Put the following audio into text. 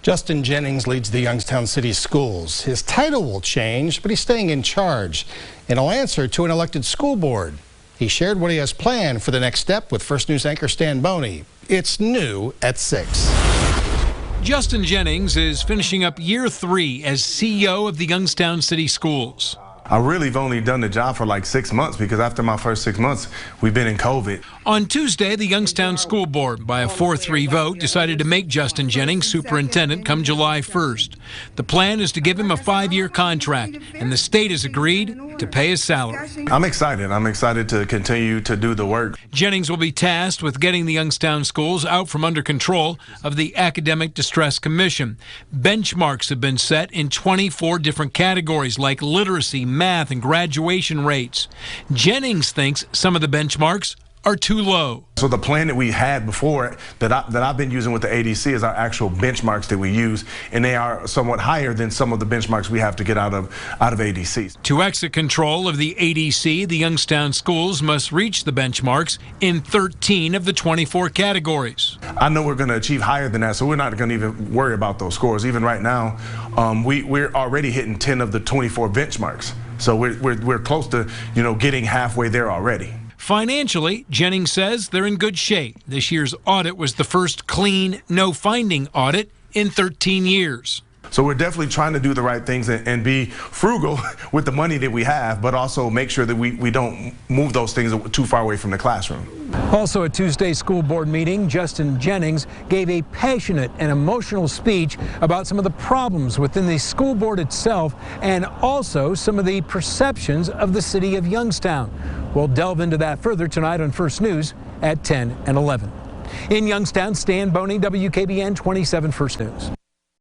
Justin Jennings leads the Youngstown City Schools. His title will change, but he's staying in charge, and he'll answer to an elected school board. He shared what he has planned for the next step with First News anchor Stan Boney. It's new at 6. Justin Jennings is finishing up year 3 as CEO of the Youngstown City Schools. I really have only done the job for like 6 months because after my first 6 months, we've been in COVID. On Tuesday, the Youngstown School Board, by a 4-3 vote, decided to make Justin Jennings superintendent come July 1st. The plan is to give him a 5-year contract, and the state has agreed to pay his salary. I'm excited. I'm excited to continue to do the work. Jennings will be tasked with getting the Youngstown schools out from under control of the Academic Distress Commission. Benchmarks have been set in 24 different categories like literacy, math, and graduation rates. Jennings thinks some of the benchmarks are too low. So the plan that we had before that I've been using with the ADC is our actual benchmarks that we use, and they are somewhat higher than some of the benchmarks we have to get out of ADCs. To exit control of the ADC, the Youngstown schools must reach the benchmarks in 13 of the 24 categories. I know we're going to achieve higher than that, so we're not going to even worry about those scores. Even right now, we're already hitting 10 of the 24 benchmarks. So we're close to, getting halfway there already. Financially, Jennings says they're in good shape. This year's audit was the first clean, no-finding audit in 13 years. So we're definitely trying to do the right things and be frugal with the money that we have, but also make sure that we don't move those things too far away from the classroom. Also at Tuesday's school board meeting, Justin Jennings gave a passionate and emotional speech about some of the problems within the school board itself and also some of the perceptions of the city of Youngstown. We'll delve into that further tonight on First News at 10 and 11. In Youngstown, Stan Boney, WKBN 27 First News.